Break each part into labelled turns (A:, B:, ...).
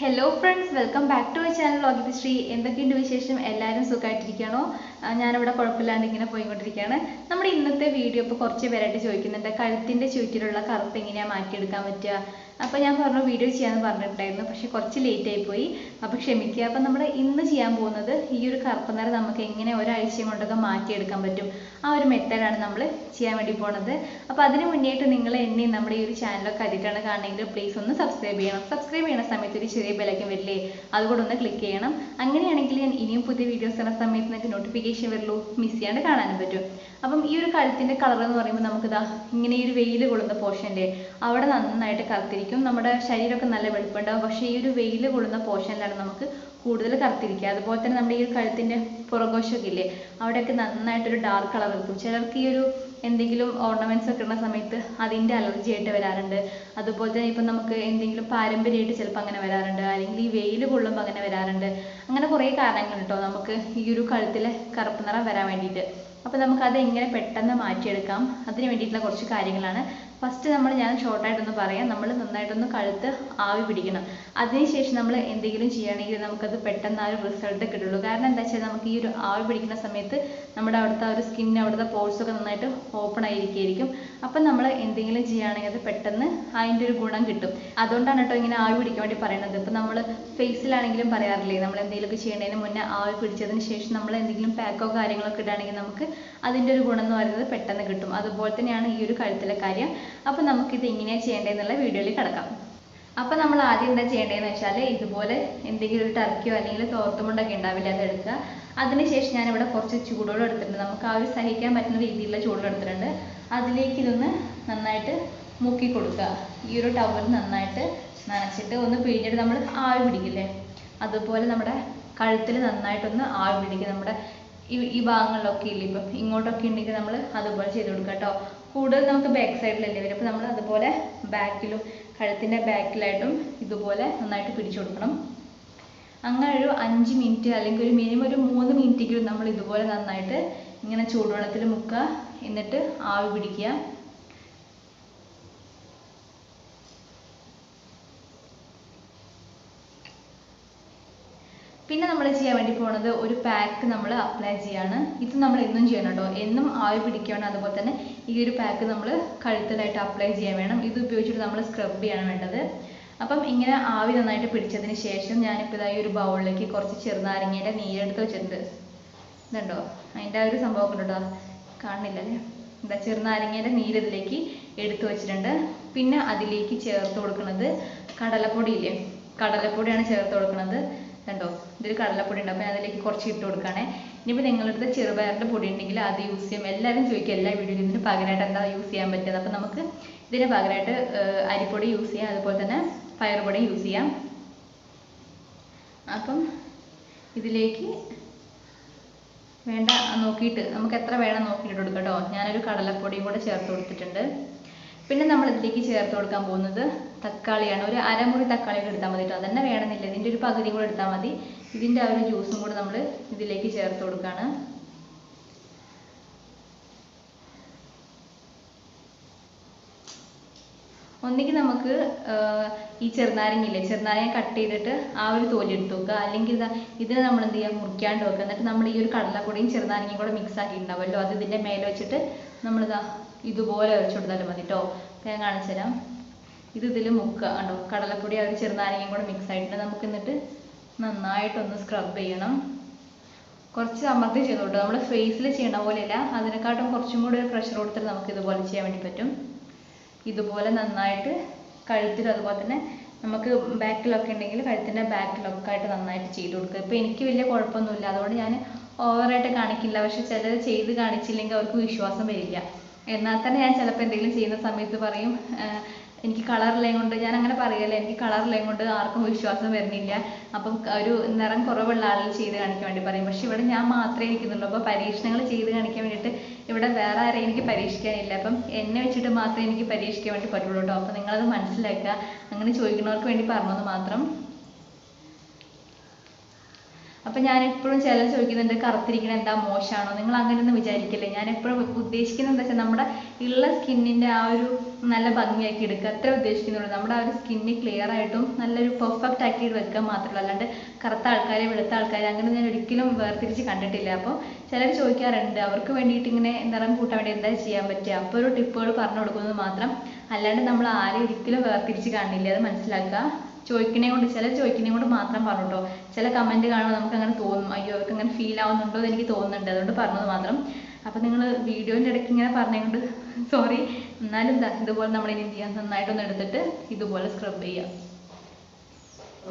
A: Hello friends, welcome back to my channel vlogging Sree. എന്തൊക്കെയുണ്ട് വിശേഷം? എല്ലാവരും സുഖമായിട്ടിരിക്കുകയാണോ? ഞാനിവിടെ കുഴപ്പമില്ലാണ്ട് ഇങ്ങനെ പോയിക്കൊണ്ടിരിക്കുകയാണ്. നമ്മുടെ ഇന്നത്തെ വീഡിയോ ഇപ്പോൾ കുറച്ച് പേരായിട്ട് ചോദിക്കുന്നുണ്ട്, കഴുത്തിൻ്റെ ചുറ്റിലുള്ള കറുപ്പ് എങ്ങനെയാണ് മാറ്റിയെടുക്കാൻ പറ്റുക. അപ്പോൾ ഞാൻ പറഞ്ഞു വീഡിയോ ചെയ്യാമെന്ന് പറഞ്ഞിട്ടുണ്ടായിരുന്നു, പക്ഷേ കുറച്ച് ലേറ്റ് ആയിപ്പോയി, അപ്പോൾ ക്ഷമിക്കുക. അപ്പോൾ നമ്മൾ ഇന്ന് ചെയ്യാൻ പോകുന്നത് ഈ ഒരു കറുപ്പ് നിറം നമുക്ക് എങ്ങനെ ഒരാഴ്ച കൊണ്ടൊക്കെ മാറ്റിയെടുക്കാൻ പറ്റും, ആ ഒരു മെത്തേഡാണ് നമ്മൾ ചെയ്യാൻ വേണ്ടി പോകുന്നത്. അപ്പോൾ അതിന് മുന്നേയായിട്ട് നിങ്ങൾ എന്നെയും നമ്മുടെ ഈ ഒരു ചാനലൊക്കെ ആദ്യമായിട്ടാണ് കാണണമെങ്കിൽ പ്ലീസ് ഒന്ന് സബ്സ്ക്രൈബ് ചെയ്യണം. സബ്സ്ക്രൈബ് ചെയ്യുന്ന സമയത്ത് ഒരു ചെറിയ ബെല്ലൈക്കൻ വരില്ലേ, അതുകൂടെ ഒന്ന് ക്ലിക്ക് ചെയ്യണം. അങ്ങനെയാണെങ്കിൽ ഞാൻ ഇനിയും പുതിയ വീഡിയോസ് ഇടുന്ന സമയത്ത് നിങ്ങൾക്ക് നോട്ടിഫിക്കേഷൻ വരുള്ളൂ, മിസ് ചെയ്യാണ്ട് കാണാനും പറ്റും. അപ്പം ഈ ഒരു കഴുത്തിൻ്റെ കളർ എന്ന് പറയുമ്പോൾ നമുക്കിതാ ഇങ്ങനെ ഈ ഒരു വെയിൽ കൊള്ളുന്ന പോർഷനിലെ അവിടെ നന്നായിട്ട് കറുത്തിരിക്കും. നമ്മുടെ ശരീരമൊക്കെ നല്ല വെളുപ്പുണ്ടാവും, പക്ഷേ ഈ ഒരു വെയിൽ കൊള്ളുന്ന പോർഷനിലാണ് നമുക്ക് കൂടുതൽ കറുത്തിരിക്കുക. അതുപോലെ തന്നെ നമ്മുടെ ഈ കഴുത്തിൻ്റെ പുറകോശമൊക്കെ ഇല്ലേ, അവിടെയൊക്കെ നന്നായിട്ടൊരു ഡാർക്ക് കളർ കിട്ടും. ചിലർക്ക് ഈ ഒരു എന്തെങ്കിലും ഓർണമെന്റ്സ് ഒക്കെ ഇടുന്ന സമയത്ത് അതിൻ്റെ അലർജി ആയിട്ട് വരാറുണ്ട്. അതുപോലെ തന്നെ ഇപ്പം നമുക്ക് എന്തെങ്കിലും പാരമ്പര്യമായിട്ട് ചിലപ്പോൾ അങ്ങനെ വരാറുണ്ട്, അല്ലെങ്കിൽ ഈ വെയിൽ കൊള്ളുമ്പോൾ അങ്ങനെ വരാറുണ്ട്. അങ്ങനെ കുറേ കാരണങ്ങൾ കേട്ടോ നമുക്ക് ഈ ഒരു കഴുത്തിലെ കറുപ്പ് നിറം വരാൻ വേണ്ടിയിട്ട്. അപ്പോൾ നമുക്കത് എങ്ങനെ പെട്ടെന്ന് മാറ്റിയെടുക്കാം, അതിന് വേണ്ടിയിട്ടുള്ള കുറച്ച് കാര്യങ്ങളാണ്. ഫസ്റ്റ് ഞാൻ ഷോർട്ടായിട്ടൊന്ന് പറയാം. നമ്മൾ നന്നായിട്ടൊന്ന് കഴുത്ത് ആവി പിടിക്കണം. അതിനുശേഷം നമ്മൾ എന്തെങ്കിലും ചെയ്യുകയാണെങ്കിൽ നമുക്കത് പെട്ടെന്ന് ആ ഒരു റിസൾട്ട് കിട്ടുള്ളൂ. കാരണം എന്താ വെച്ചാൽ നമുക്ക് ഈ ഒരു ആവി പിടിക്കുന്ന സമയത്ത് നമ്മുടെ അവിടുത്തെ ആ ഒരു സ്കിന്നിന് അവിടുത്തെ പോഴ്സൊക്കെ നന്നായിട്ട് ഓപ്പൺ ആയിരിക്കും. അപ്പം നമ്മൾ എന്തെങ്കിലും ചെയ്യുകയാണെങ്കിൽ അത് പെട്ടെന്ന് അതിൻ്റെ ഒരു ഗുണം കിട്ടും. അതുകൊണ്ടാണ് കേട്ടോ ഇങ്ങനെ ആവി പിടിക്കാൻ വേണ്ടി പറയുന്നത്. ഇപ്പം നമ്മൾ ഫേസിലാണെങ്കിലും പറയാറില്ലേ, നമ്മൾ എന്തെങ്കിലുമൊക്കെ ചെയ്യണതിന് മുന്നേ ആവി പിടിച്ചതിന് ശേഷം നമ്മൾ എന്തെങ്കിലും പാക്കോ കാര്യങ്ങളൊക്കെ ഇടുകയാണെങ്കിൽ നമുക്ക് അതിൻ്റെ ഒരു ഗുണം എന്ന് പറയുന്നത് പെട്ടെന്ന് കിട്ടും. അതുപോലെ തന്നെയാണ് ഈ ഒരു കഴുത്തിലെ കാര്യം. അപ്പോൾ നമുക്കിത് എങ്ങനെയാണ് ചെയ്യേണ്ടതെന്നുള്ള വീഡിയോയിൽ കിടക്കാം. അപ്പോൾ നമ്മൾ ആദ്യം എന്താ ചെയ്യേണ്ടതെന്ന് വെച്ചാൽ, ഇതുപോലെ എന്തെങ്കിലും ഒരു ടർക്കിയോ അല്ലെങ്കിൽ തോർത്തുമുണ്ടൊക്കെ ഉണ്ടാവില്ല, അത് എടുക്കുക. അതിനുശേഷം ഞാനിവിടെ കുറച്ച് ചൂടുവെള്ളം എടുത്തിട്ടുണ്ട്. നമുക്ക് ആ ഒരു സഹിക്കാൻ പറ്റുന്ന രീതിയിലുള്ള ചൂടുവെള്ളം എടുത്തിട്ടുണ്ട്. അതിലേക്ക് ഇതൊന്ന് നന്നായിട്ട് മുക്കി കൊടുക്കുക. ഈ ഒരു ടവൽ നന്നായിട്ട് നനച്ചിട്ട് ഒന്ന് പിഴിഞ്ഞിട്ട് നമ്മൾ ആവി പിടിക്കില്ലേ, അതുപോലെ നമ്മുടെ കഴുത്തിൽ നന്നായിട്ടൊന്ന് ആവി പിടിക്കുക. നമ്മുടെ ഈ ഭാഗങ്ങളിലൊക്കെ ഇല്ല, ഇപ്പം ഇങ്ങോട്ടൊക്കെ ഉണ്ടെങ്കിൽ നമ്മൾ അതുപോലെ ചെയ്ത് കൊടുക്കുക കേട്ടോ. കൂടുതൽ നമുക്ക് ബാക്ക് സൈഡിലല്ലേ വരും, അപ്പോൾ നമ്മൾ അതുപോലെ ബാക്കിലും കഴുത്തിൻ്റെ ബാക്കിലായിട്ടും ഇതുപോലെ നന്നായിട്ട് പിടിച്ചു കൊടുക്കണം. അങ്ങനെ ഒരു 5 മിനിറ്റ് അല്ലെങ്കിൽ ഒരു മിനിമം ഒരു 3 മിനിറ്റെങ്കിലും നമ്മൾ ഇതുപോലെ നന്നായിട്ട് ഇങ്ങനെ ചൂടുവെള്ളത്തിൽ മുക്കുക, എന്നിട്ട് ആവി പിടിക്കുക. പിന്നെ നമ്മൾ ചെയ്യാൻ വേണ്ടി പോകുന്നത് ഒരു പാക്ക് നമ്മൾ അപ്ലൈ ചെയ്യാണ്. ഇത് നമ്മൾ എന്നും ചെയ്യണം കേട്ടോ, എന്നും ആവി പിടിക്കുകയാണ്. അതുപോലെ തന്നെ ഈ ഒരു പാക്ക് നമ്മൾ കഴുത്തിലായിട്ട് അപ്ലൈ ചെയ്യാൻ വേണം. ഇത് ഉപയോഗിച്ചിട്ട് നമ്മൾ സ്ക്രബ് ചെയ്യാണ് വേണ്ടത്. അപ്പം ഇങ്ങനെ ആവി നന്നായിട്ട് പിടിച്ചതിന് ശേഷം ഞാനിപ്പോൾ ഇതായി ഒരു ബൗളിലേക്ക് കുറച്ച് ചെറുനാരങ്ങയുടെ നീരെടുത്ത് വെച്ചിട്ടുണ്ട്. ഇതുണ്ടോ, അതിൻ്റെ ആ ഒരു സംഭവമൊക്കെ ഉണ്ടോ, കാണുന്നില്ലല്ലേ? എന്താ, ചെറുനാരങ്ങയുടെ നീര് ഇതിലേക്ക് എടുത്തു വെച്ചിട്ടുണ്ട്. പിന്നെ അതിലേക്ക് ചേർത്ത് കൊടുക്കുന്നത് കടലപ്പൊടിയില്ലേ, കടലപ്പൊടിയാണ് ചേർത്ത് കൊടുക്കുന്നത്. കണ്ടോ, ഇതിൽ കടലപ്പൊടി ഉണ്ട്. അപ്പോൾ അതിലേക്ക് കുറച്ച് ഇട്ട് കൊടുക്കുകയാണേ. ഇനിയിപ്പോൾ നിങ്ങളുടെ അടുത്ത് ചെറുപയറിൻ്റെ പൊടി ഉണ്ടെങ്കിൽ അത് യൂസ് ചെയ്യും. എല്ലാവരും ചോദിക്കും എല്ലാ വീഡിയോയിലും ഇതിന് പകരമായിട്ട് എന്താ യൂസ് ചെയ്യാൻ പറ്റുന്നത്. അപ്പോൾ നമുക്ക് ഇതിന് പകരമായിട്ട് അരിപ്പൊടി യൂസ് ചെയ്യാം, അതുപോലെ തന്നെ പയറുപൊടി യൂസ് ചെയ്യാം. അപ്പം ഇതിലേക്ക് വേണ്ട നോക്കിയിട്ട് നമുക്ക് എത്ര വേണം നോക്കിയിട്ട് കൊടുക്കാം കേട്ടോ. ഞാനൊരു കടലപ്പൊടിയും കൂടെ ചേർത്ത് കൊടുത്തിട്ടുണ്ട്. പിന്നെ നമ്മൾ ഇതിലേക്ക് ചേർത്ത് കൊടുക്കാൻ പോകുന്നത് തക്കാളിയാണ്. ഒരു അരമുറി തക്കാളിയൊക്കെ എടുത്താൽ മതി കേട്ടോ, അതന്നെ വേണമെന്നില്ല, ഇതിൻ്റെ ഒരു പകുതി കൂടെ എടുത്താൽ മതി. ഇതിൻ്റെ ആ ഒരു ജ്യൂസും കൂടെ നമ്മൾ ഇതിലേക്ക് ചേർത്ത് കൊടുക്കുകയാണ്. ഒന്നുകിൽ നമുക്ക് ഈ ചെറുനാരങ്ങയില്ലേ, ചെറുനാരങ്ങ കട്ട് ചെയ്തിട്ട് ആ ഒരു തോലി എടുത്ത് വെക്കുക, അല്ലെങ്കിൽ ഇതിനെ നമ്മൾ എന്ത് ചെയ്യുക, മുറിക്കാണ്ട് വെക്കുക. എന്നിട്ട് നമ്മൾ ഈ ഒരു കടലപ്പൊടിയും ചെറുനാരങ്ങയും കൂടെ മിക്സ് ആക്കിയിട്ടുണ്ടാവുമല്ലോ, അത് ഇതിൻ്റെ മേലെ വെച്ചിട്ട് നമ്മളിതാ ഇതുപോലെ വെച്ച് കൊടുത്താലും മതി കേട്ടോ. ഞാൻ കാണിച്ചു തരാം. ഇത് ഇതിൽ മുക്കുക കണ്ടോ, കടലപ്പൊടി ആ ഒരു ചെറുനാരങ്ങയും കൂടെ മിക്സ് ആയിട്ടുണ്ട്. നമുക്ക് എന്നിട്ട് നന്നായിട്ടൊന്ന് സ്ക്രബ് ചെയ്യണം. കുറച്ച് അമർത്തി ചെയ്തു കേട്ടോ, നമ്മൾ ഫേസിൽ ചെയ്യണ പോലെയല്ല, അതിനെക്കാട്ടും കുറച്ചും കൂടി ഒരു പ്രഷർ കൊടുത്തിട്ട് നമുക്ക് ഇതുപോലെ ചെയ്യാൻ വേണ്ടി പറ്റും. ഇതുപോലെ നന്നായിട്ട് കഴുത്തിൽ, അതുപോലെ തന്നെ നമുക്ക് ബാക്കിലൊക്കെ ഉണ്ടെങ്കിൽ കഴുത്തിൻ്റെ ബാക്കിലൊക്കെ ആയിട്ട് നന്നായിട്ട് ചെയ്ത് കൊടുക്കുക. ഇപ്പോൾ എനിക്ക് വലിയ കുഴപ്പമൊന്നുമില്ല, അതുകൊണ്ട് ഞാൻ ഓവറായിട്ട് കാണിക്കില്ല. പക്ഷെ ചിലർ ചെയ്ത് കാണിച്ചില്ലെങ്കിൽ അവർക്ക് വിശ്വാസം വരില്ല. എന്നാൽ തന്നെ ഞാൻ ചിലപ്പോൾ എന്തെങ്കിലും ചെയ്യുന്ന സമയത്ത് പറയും എനിക്ക് കളറിലേയും കൊണ്ട്, ഞാൻ അങ്ങനെ പറയല്ലേ, എനിക്ക് കളറിലേയും കൊണ്ട് ആർക്കും വിശ്വാസം വരുന്നില്ല. അപ്പം ഒരു നിറം കുറവുള്ള ആളുകൾ ചെയ്ത് കാണിക്കാൻ വേണ്ടി പറയും. പക്ഷെ ഇവിടെ ഞാൻ മാത്രമേ ഇരിക്കുന്നുള്ളൂ. അപ്പോൾ പരീക്ഷണങ്ങൾ ചെയ്ത് കാണിക്കാൻ വേണ്ടിയിട്ട് ഇവിടെ വേറെ ആരെയും എനിക്ക് പരീക്ഷിക്കാനില്ല. അപ്പം എന്നെ വെച്ചിട്ട് മാത്രമേ എനിക്ക് പരീക്ഷിക്കാൻ വേണ്ടി പറ്റുള്ളൂ കേട്ടോ. അപ്പോൾ നിങ്ങളത് മനസ്സിലാക്കുക. അങ്ങനെ ചോദിക്കുന്നവർക്ക് വേണ്ടി പറഞ്ഞത് മാത്രം. അപ്പം ഞാൻ എപ്പോഴും ചിലർ ചോദിക്കുന്നുണ്ട് കറുത്തിരിക്കണ എന്താ മോശമാണോ, നിങ്ങൾ അങ്ങനെയൊന്നും വിചാരിക്കില്ലേ. ഞാൻ എപ്പോഴും ഉദ്ദേശിക്കുന്നത് എന്താ വെച്ചാൽ നമ്മുടെ ഉള്ള സ്കിന്നിൻ്റെ ആ ഒരു നല്ല ഭംഗിയാക്കി എടുക്കുക, അത്രേ ഉദ്ദേശിക്കുന്നുള്ളൂ. നമ്മുടെ ആ ഒരു സ്കിന്ന് ക്ലിയർ ആയിട്ടും നല്ലൊരു പെർഫെക്റ്റ് ആക്കി വെക്കുക മാത്രമല്ല, അല്ലാണ്ട് കറുത്ത ആൾക്കാരെ വെളുത്ത ആൾക്കാരെ അങ്ങനെ ഞാൻ ഒരിക്കലും വേർതിരിച്ച് കണ്ടിട്ടില്ല. അപ്പോൾ ചിലർ ചോദിക്കാറുണ്ട് അവർക്ക് വേണ്ടിയിട്ട് ഇങ്ങനെ നിറം കൂട്ടാൻ വേണ്ടി എന്താ ചെയ്യാൻ പറ്റുക, അപ്പോൾ ഒരു ടിപ്പുകൾ പറഞ്ഞു കൊടുക്കുന്നത് മാത്രം, അല്ലാണ്ട് നമ്മൾ ആരെയും ഒരിക്കലും വേർതിരിച്ച് കാണില്ല. അത് മനസ്സിലാക്കുക. ചിലർ ചോദിക്കുന്നേ കൊണ്ട് മാത്രം പറഞ്ഞു കേട്ടോ. ചില കമൻറ്റ് കാണുമ്പോൾ നമുക്ക് അങ്ങനെ തോന്നും, അയ്യോ അവർക്ക് അങ്ങനെ ഫീൽ ആവുന്നുണ്ടോ എന്ന് എനിക്ക് തോന്നുന്നുണ്ട്, അതുകൊണ്ട് പറഞ്ഞത് മാത്രം. അപ്പം നിങ്ങൾ വീഡിയോൻ്റെ ഇടയ്ക്ക് ഇങ്ങനെ പറഞ്ഞുകൊണ്ട് സോറി. എന്നാലും എന്താ ഇതുപോലെ നമ്മൾ ഇനി എന്ത് ചെയ്യാം, നന്നായിട്ടൊന്ന് എടുത്തിട്ട് ഇതുപോലെ സ്ക്രബ് ചെയ്യാം.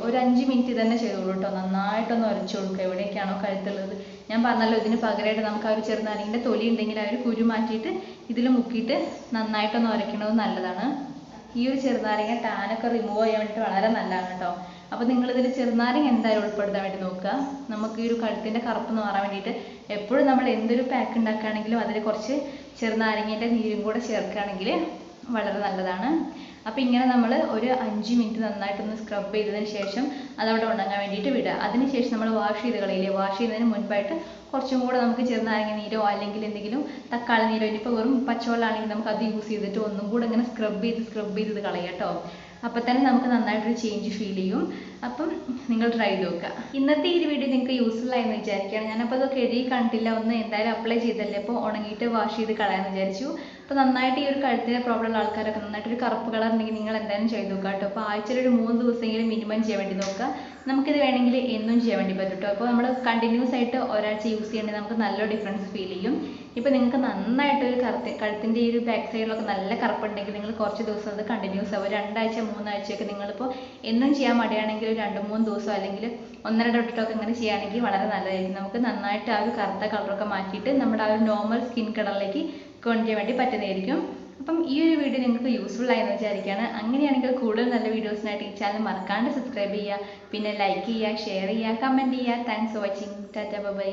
A: ഒരു 5 മിനിറ്റ് തന്നെ ചെയ്തോളൂ കേട്ടോ. നന്നായിട്ടൊന്ന് ഉരച്ചു കൊടുക്കുക എവിടേക്കാണോ കഴുത്തുള്ളത്. ഞാൻ പറഞ്ഞല്ലോ ഇതിന് പകരമായിട്ട് നമുക്ക് ആ ഒരു ചെറുനാരങ്ങയുടെ തൊലി ഉണ്ടെങ്കിൽ ആ ഒരു കുരു മാറ്റിയിട്ട് ഇതിൽ മുക്കിയിട്ട് നന്നായിട്ടൊന്ന് ഉരയ്ക്കുന്നത് നല്ലതാണ്. ഈ ഒരു ചെറുനാരങ്ങ ടാനൊക്കെ റിമൂവ് ചെയ്യാൻ വേണ്ടിയിട്ട് വളരെ നല്ലതാണ് കേട്ടോ. അപ്പോൾ നിങ്ങളിതിൽ ചെറുനാരങ്ങ എന്തായാലും ഉൾപ്പെടുത്താൻ വേണ്ടി നോക്കുക. നമുക്ക് ഈ ഒരു കഴുത്തിൻ്റെ കറുപ്പ് മാറാൻ വേണ്ടിയിട്ട് എപ്പോഴും നമ്മൾ എന്തൊരു പാക്ക് ഉണ്ടാക്കുകയാണെങ്കിലും അതിൽ കുറച്ച് ചെറുനാരങ്ങേൻ്റെ നീരും കൂടെ ചേർക്കുകയാണെങ്കിൽ വളരെ നല്ലതാണ്. അപ്പോൾ ഇങ്ങനെ നമ്മൾ ഒരു 5 മിനിറ്റ് നന്നായിട്ടൊന്ന് സ്ക്രബ് ചെയ്തതിന് ശേഷം അതവിടെ ഉണങ്ങാൻ വേണ്ടിയിട്ട് വിടുക. അതിനുശേഷം നമ്മൾ വാഷ് ചെയ്ത് കളയില്ലേ, വാഷ് ചെയ്യുന്നതിന് മുൻപായിട്ട് കുറച്ചും കൂടെ നമുക്ക് ചെറുനാരങ്ങ നീരോ അല്ലെങ്കിൽ എന്തെങ്കിലും തക്കാളി നീരോ, ഇനിയിപ്പോൾ വെറും പച്ചവെള്ളമാണെങ്കിൽ നമുക്ക് അത് യൂസ് ചെയ്തിട്ട് ഒന്നും കൂടെ ഇങ്ങനെ സ്ക്രബ് ചെയ്ത് കളയാം കേട്ടോ. അപ്പോൾ തന്നെ നമുക്ക് നന്നായിട്ടൊരു ചേഞ്ച് ഫീൽ ചെയ്യും. അപ്പം നിങ്ങൾ ട്രൈ ചെയ്ത് നോക്കുക. ഇന്നത്തെ ഈ വീഡിയോ നിങ്ങൾക്ക് യൂസ്ഫുൾ ആയെന്ന് വിചാരിക്കുകയാണ്. ഞാനപ്പോൾ അതൊക്കെ എഴുതി കണ്ടില്ല, ഒന്ന് എന്തായാലും അപ്ലൈ ചെയ്തല്ലേ, അപ്പോൾ ഉണങ്ങിയിട്ട് വാഷ് ചെയ്ത് കളയാമെന്ന് വിചാരിച്ചു. അപ്പോൾ നന്നായിട്ട് ഈ ഒരു കഴുത്തിലെ പ്രോബ്ലം ഉള്ള ആൾക്കാരൊക്കെ നന്നായിട്ടൊരു കറുപ്പ് കളർ ഉണ്ടെങ്കിൽ നിങ്ങൾ എന്തായാലും ചെയ്ത് നോക്കുക കേട്ടോ. അപ്പോൾ ആഴ്ചയിൽ ഒരു 3 ദിവസമെങ്കിലും മിനിമം ചെയ്യാൻ വേണ്ടി നോക്കുക. നമുക്കിത് വേണമെങ്കിൽ എന്നും ചെയ്യാൻ വേണ്ടി പറ്റും കേട്ടോ. അപ്പോൾ നമ്മൾ കണ്ടിന്യൂസ് ആയിട്ട് ഒരാഴ്ച യൂസ് ചെയ്യണമെങ്കിൽ നമുക്ക് നല്ലൊരു ഡിഫറൻസ് ഫീൽ ചെയ്യും. ഇപ്പോൾ നിങ്ങൾക്ക് നന്നായിട്ടൊരു കഴുത്തിൻ്റെ ഈ ഒരു ബാക്ക് സൈഡിലൊക്കെ നല്ല കറുപ്പുണ്ടെങ്കിൽ നിങ്ങൾ കുറച്ച് ദിവസം അത് കണ്ടിന്യൂസ് ആവും. 2 ആഴ്ച 3 ആഴ്ചയൊക്കെ നിങ്ങളിപ്പോൾ എന്നും ചെയ്യാൻ മടിയാണെങ്കിൽ 2-3 ദിവസം അല്ലെങ്കിൽ 1-2 തൊട്ടിട്ടൊക്കെ ഇങ്ങനെ ചെയ്യുകയാണെങ്കിൽ വളരെ നല്ലതായിരിക്കും. നമുക്ക് നന്നായിട്ട് ആ ഒരു കറുത്ത കളറൊക്കെ മാറ്റിയിട്ട് നമ്മുടെ ആ ഒരു നോർമൽ സ്കിൻ കളറിലേക്ക് കൊണ്ടുവരാൻ വേണ്ടി പറ്റുന്നതായിരിക്കും. അപ്പം ഈ ഒരു വീഡിയോ നിങ്ങൾക്ക് യൂസ്ഫുൾ ആയെന്ന് വിചാരിക്കുകയാണ്. അങ്ങനെയാണെങ്കിൽ കൂടുതൽ നല്ല വീഡിയോസിനായിട്ട് ഈ ചാനൽ മറക്കാണ്ട് സബ്സ്ക്രൈബ് ചെയ്യുക, പിന്നെ ലൈക്ക് ചെയ്യുക, ഷെയർ ചെയ്യുക, കമൻറ്റ് ചെയ്യുക. Thanks for watching. Tata by.